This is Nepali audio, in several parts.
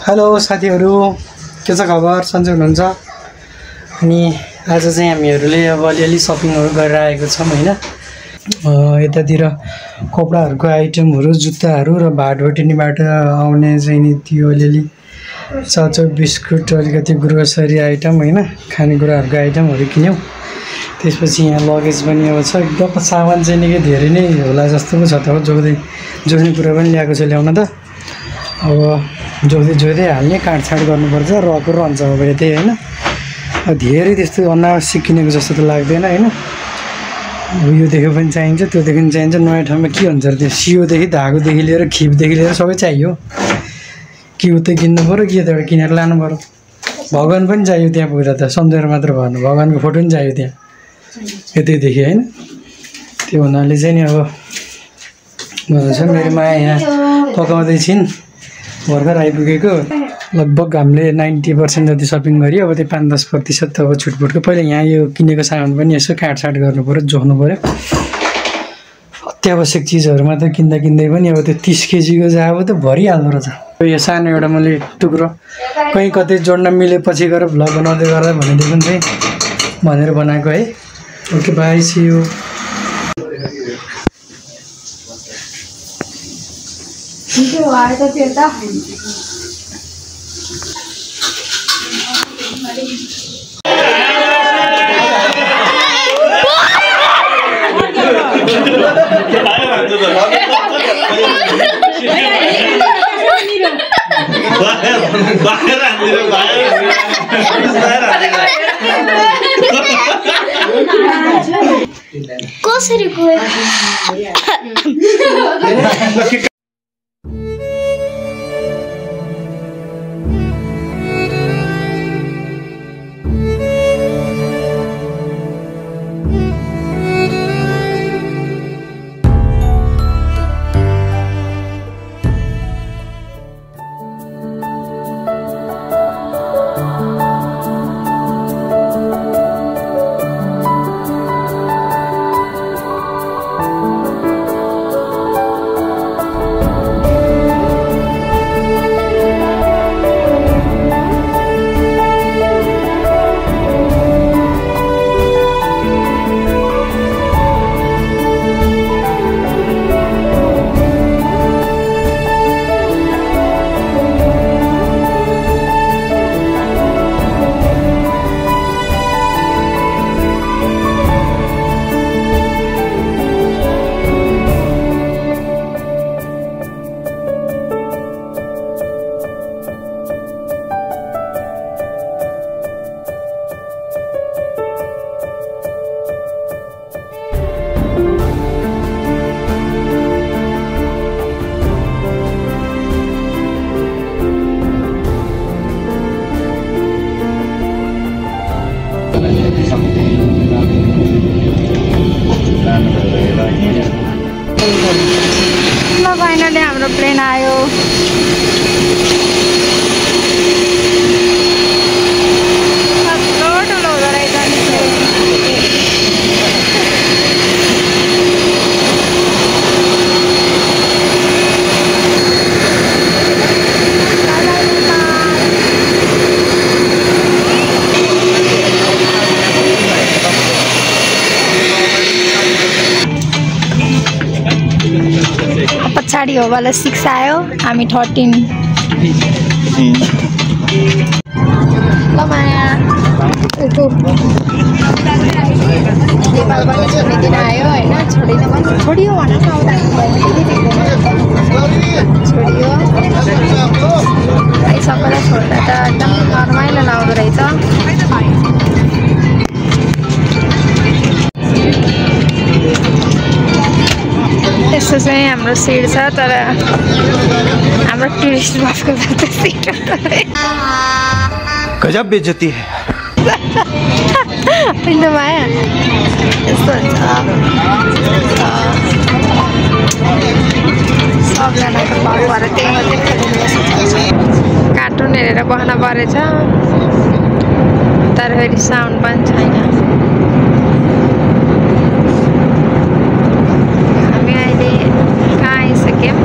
हेलो साथीहरु, के छ खबर? सन्चै हुनुहुन्छ? अनि आज चाहिँ हामीहरुले अब अलिअलि शपिङहरु गरेर आएको छौं हैन। यतातिर कपडाहरुको आइटमहरु, जुत्ताहरु र भाटभटिनीबाट आउने चाहिँ नि त्यो अलिअलि चाउचाउ बिस्कुट अलिकति ग्रोसरी आइटम हैन, खानेकुराहरुको आइटमहरु किन्यौ। त्यसपछि यहाँ लगेज पनि अब छ, एकदम सामान चाहिँ निकै धेरै नै होला जस्तो पो छ त। जोड्ने कुरा पनि ल्याएको छ ल्याउन त। अब जोड्दै हाल्ने, काटछाट गर्नुपर्छ, रको रहन्छ अब यतै हैन। धेरै त्यस्तो अनावश्यक किनेको जस्तो त लाग्दैन हैन। यो देख्यो पनि चाहिन्छ, त्यो देखि पनि चाहिन्छ। नयाँ ठाउँमा के हुन्छ र त्यो सियोदेखि धागोदेखि लिएर खिपदेखि लिएर सबै चाहियो। के उतै किन्नु पर्यो, के त एउटा किनेर लानु पर्यो। भगवान पनि चाहियो त्यहाँ पुग्दा त, सम्झेर मात्र भएन। भगवानको फोटो पनि चाहियो त्यहाँ यतैदेखि हैन। त्यो हुनाले चाहिँ नि अब मेरो माया यहाँ पकाउँदै छिन्, भर्खर आइपुगेको। लगभग हामीले 90% जति सपिङ गरियो। अब त्यो 5-10% अब छुटपुटको। पहिला यहाँ यो किनेको सामान पनि यसो काटछाट गर्नु पर्यो, जोख्नु पर्यो। अत्यावश्यक चिजहरुमा त किन्दै पनि अब त्यो 30 केजीको जाब त भरिहाल्दो रहेछ। यो सानो एउटा मैले टुक्रो कहीँ कतै जोड्न मिलेपछि गएर भ्लग बनाउँदै गर्दा भनेदेखि चाहिँ भनेर बनाएको है। Okay bye, see you. कसरी गयो? फाइनली हाम्रो प्लेन आयो। ठुलो हुँदो रहेछ नि। पछाडि हो वाला 6 आयो, हामी 13। ल माया नेपाल पनि छोडिदिन आयो होइन। छोडियो भन न, छोडियो छोडियो। सबैलाई छोड्दा त एकदम रमाइलो लाउँदो रहेछ। यस्तो चाहिँ हाम्रो सिट छ, तर हाम्रो टुरिस्ट बसको जस्तो सिट गजब बेइज्जती है। होइन माया, यस्तो हुन्छ। सबजनाको भाउ भएर त्यही मात्रै कार्टुन हेरेर बस्न परेछ, तर फेरि साउन्ड पनि छैन। हामी अहिले कहाँ आइसक्यौँ?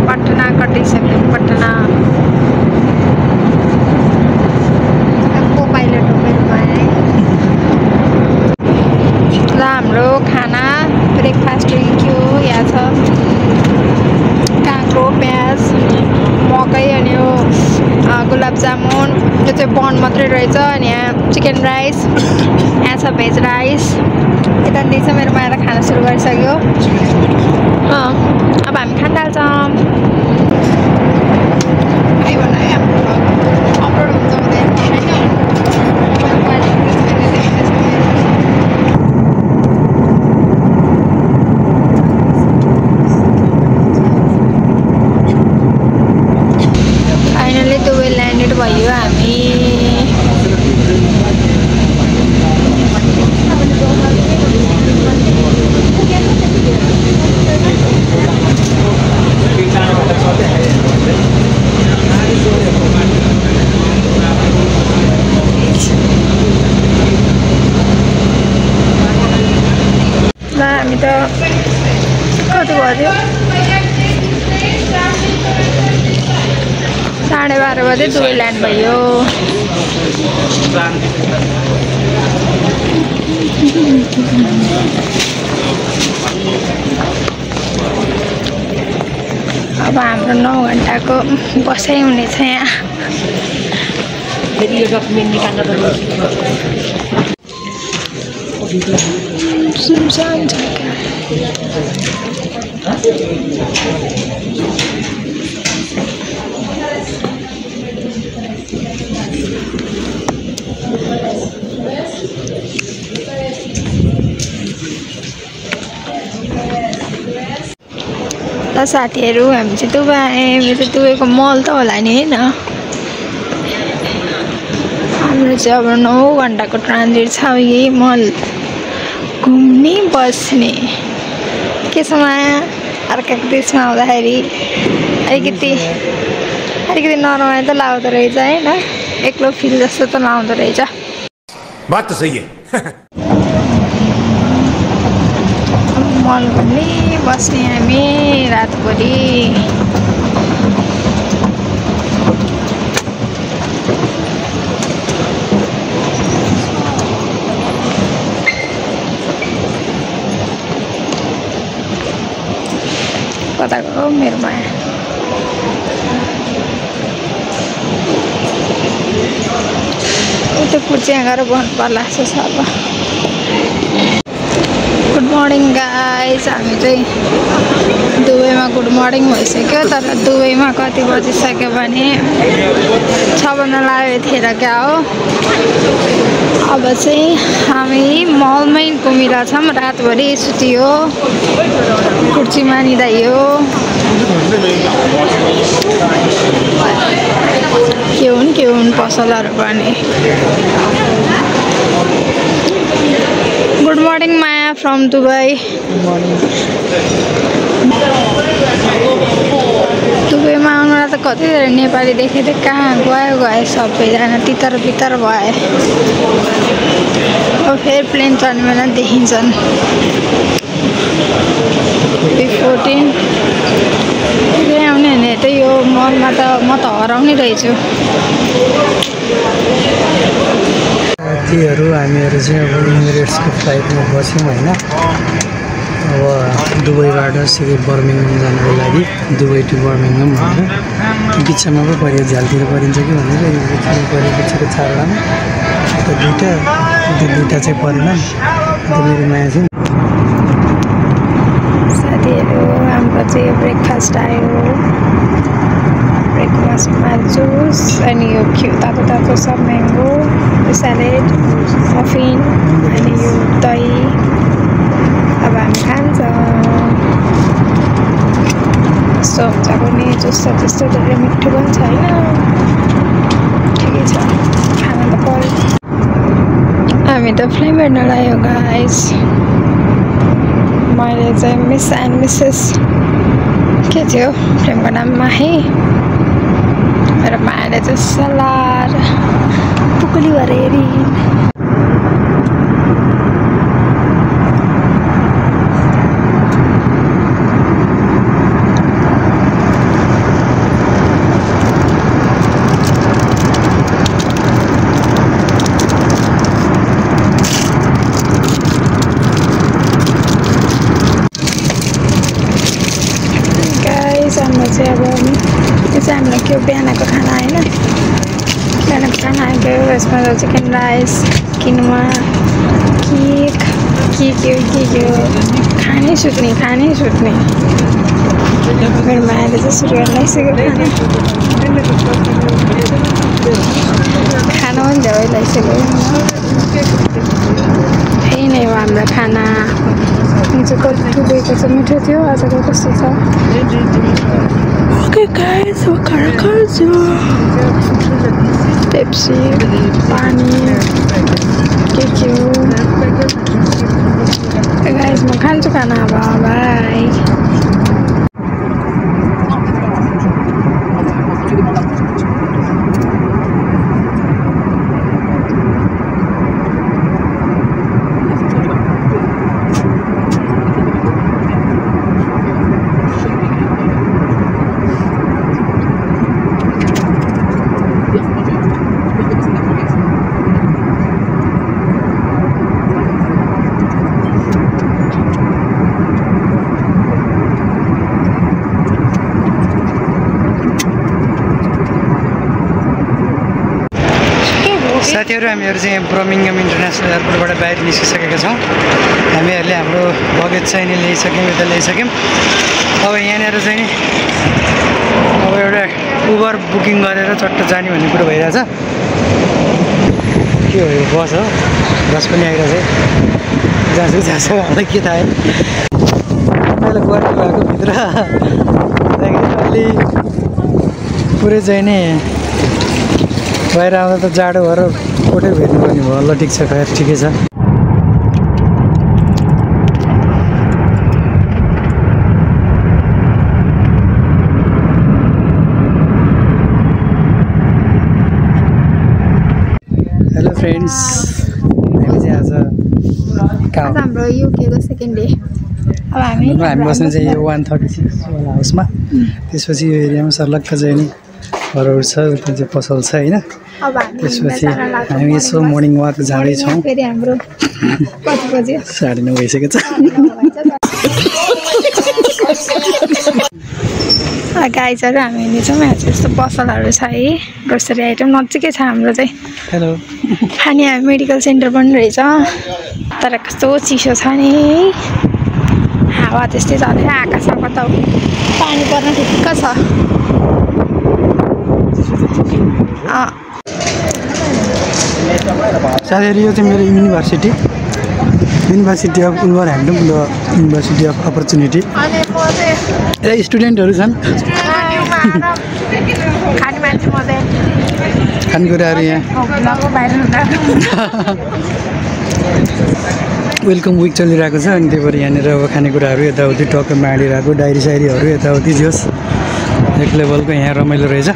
पटना कटै आलुको प्याज मकै अनि यो गुलाब जामुन यो चाहिँ बन मात्रै रहेछ अनि यहाँ चिकन राइस यहाँ छ भेज राइस यतानिर चाहिँ मेरो मायाले खाना सुरु गरिसक्यो अब हामी खान थाल्छौँ अपलोड हुन्छ हुँदैन फाइनली दुबई ल्यान्डेड भयो हामी हामी त कति बज्यो 12:30 बजे दुबई ल्यान्ड भयो अब हाम्रो 9 घण्टाको बसाइ हुनेछ यहाँ सुनसान जग्गा ल साथीहरू हामी चाहिँ दुबई आयौँ यो चाहिँ दुबईको मल त होला नि होइन हाम्रो चाहिँ अब 9 घण्टाको ट्रान्जिट छ यही मल घुम्ने बस्ने के छ माया अर्काको देशमा आउँदाखेरि अलिकति नरमाइलो त लाउँदो रहेछ होइन एक्लो फिल जस्तो त लाउँदो रहेछ बात त सही है मल घुम्ने बस्ने हामी रातभरि कता गयो मेरो माया त्यो कुर्ची यहाँ गएर बस्नु पर्ला जस्तो छ अब गुड मर्निङ गाइस हामी चाहिँ दुबईमा गुड मर्निङ भइसक्यो तर दुबईमा कति बजिसक्यो भने 6 बज्न लाग्यो थिएन क्या हो अब चाहिँ हामी मलमै घुमिरहेछौँ रातभरि सुतियो कुर्ची मानिँदैयो के हुन् पसलहरू पनि good morning Maya from Dubai दुबईमा आउनुलाई त कति धेरै नेपाली देखेँ त कहाँ गयो सबैजना तितर बितर भए अब फेरि प्लेन चढ्ने बेला देखिन्छन् B14 आउने भने त यो मलमा त म त हराउने रहेछु साथीहरू हामीहरू चाहिँ अब इमिरेट्सको फ्लाइटमा बस्यौँ होइन अब दुबईबाट सिधै बर्मिङम जानको लागि दुबई टु बर्मिङम भनेर बिचमा पो पऱ्यो झ्यालतिर परिन्छ कि भनेर यो बिचमा परेको छ 4वटामा त दुईवटा चाहिँ परेन अन्त मेरो माया चाहिँ साथीहरू हाम्रो चाहिँ ब्रेकफास्ट आयो ब्रेकफास्टमा जुस अनि यो तातो सब म्याङ्गो स्यालेड मफिन अनि यो दही अब हामी खान्छौँ यस्तो हुन्छ पनि जुस छ त्यस्तो धेरै मिठो पनि छैन ठिकै छ खाना त पर्यो हामी त फिल्म हेर्न लाग्यो गाइस मैले चाहिँ मिस एन्ड मिसेस के थियो फिल्मको नाम माही मेरो मायाले चाहिँ सलार पुकुली भएर हेरी अब यो चाहिँ हामीलाई के हो बिहानको खाना होइन बिहानको खाना आएको यसमा चिकन राइस किनुवा केक के हो खानै सुत्ने मेरो मायाले चाहिँ सुरु गर्न लागिसक्यो खाना पनि धेरै लागिसक्यो यही नै हो हाम्रो खाना हिजोको टुडेको चाहिँ मिठो थियो आजको कस्तो छ ओके गाइस वो खान्छु पेप्सी पानी के हो गाइस म खान्छु खाना अब बाई साथीहरू हामीहरू चाहिँ ब्रमिङम इन्टरनेसनल एयरपोर्टबाट बाहिर निस्किसकेका छौँ हामीहरूले हाम्रो लगेज चाहिँ नि ल्याइसक्यौँ यता ल्याइसक्यौँ अब यहाँनिर चाहिँ नि अब एउटा उबर बुकिङ गरेर चट्ट जाने भन्ने कुरो भइरहेछ के हो यो बस हो बस पनि आइरहेछ जान्छ हामीलाई के थाहा पहिला गएर भएको भित्र अलि पुरै चाहिँ नि बाहिर आउँदा त जाडो भएर कोठै भेट्नुपर्ने भयो ल ठिक छ खैर ठिकै छ हेलो फ्रेन्ड्स हामी चाहिँ आज हाम्रो युकेको सेकेन्ड डे अब हामी बस्ने चाहिँ यो 136 वाला हाउसमा त्यसपछि यो एरियामा सर्लक्क चाहिँ नि घरहरू छ उता चाहिँ पसल छ होइन त्यसपछि हामी यसो मर्निङ वाक जाँदैछौँ फेरि हाम्रो कति बज्यो 9:30 भइसकेको छ गाइजहरू हामी हिँड्छौँ यहाँ चाहिँ यस्तो पसलहरू छ है ग्रोसरी आइटम नजिकै छ हाम्रो चाहिँ हेलो अनि हामी मेडिकल सेन्टर पनि रहेछ तर कस्तो चिसो छ नि हावा त्यस्तै चल्छ आकाशमा त पानी पर्न ठिक्क छ साथीहरू यो चाहिँ मेरो university of Wolverhampton the university of opportunity यता स्टुडेन्टहरू छन् खानेकुराहरू यहाँ वेलकम विक चलिरहेको छ अनि त्यही भएर यहाँनिर अब खानेकुराहरू यताउति टक्क माडिरहेको डायरी सायरीहरू यताउति जोस् एक लेभलको यहाँ रमाइलो रहेछ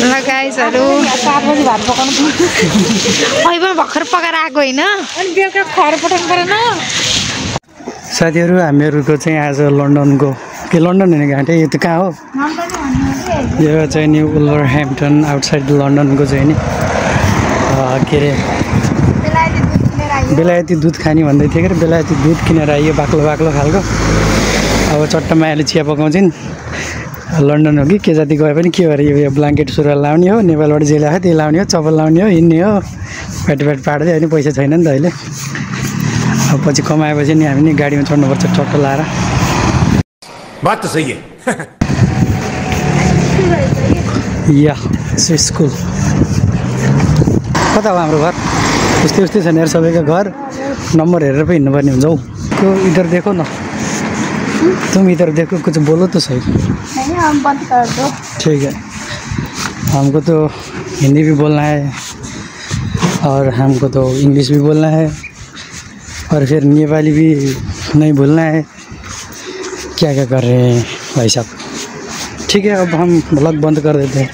ल गाइजहरू भर्खर पकाएर आएको होइन अनि बेलुका खुवाएर पठाउनु परेन साथीहरू हामीहरूको चाहिँ आज लन्डनको के लन्डन होइन घाँटे यो त कहाँ हो यो चाहिँ नि वुल्भरह्याम्पटन आउटसाइड लन्डनको चाहिँ नि के अरे बेलायती दुध खाने भन्दै थियो कि बेलायती दुध किनेर आइयो बाक्लो खालको अब चट्ट मायाले चिया पकाउँछन् लन्डन हो कि के जाति गए पनि के भएर यो ब्ल्याङ्केट सुरुवाल लाउने हो नेपालबाट जे ल्यायो त्यही लाउने हो चप्पल लाउने हो हिँड्ने हो पेट पाड्दै होइन पैसा छैन नि त अहिले अब पछि कमाएपछि नि हामी नि गाडीमा चढ्नुपर्छ टट्टो लाएर बात त सही है या स्कुल कता हो हाम्रो घर उस्तै छ नि सबैको घर नम्बर हेरेर पो हिँड्नुपर्ने हुन्छ हौ त्यो इधर देखो न तुम इधर देखो कुछ बोलो तो सही नहीं हम बंद कर दो ठीक है हमको तो हिंदी भी बोलना है और हमको तो इंग्लिश भी बोलना है और फिर नेपाली भी नहीं भूलना है क्या कर रहे हैं भाई साहब ठीक है अब हम ब्लॉग बंद कर देते हैं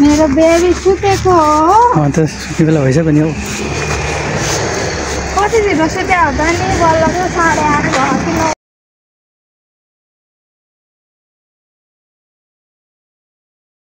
मेरो बेबी सुतेको हाँ तो सुत्ने बेला भइसक्यो नि हौ कति छिटो सुत्यो होला नि बल्ल 8:30 भयो कि 9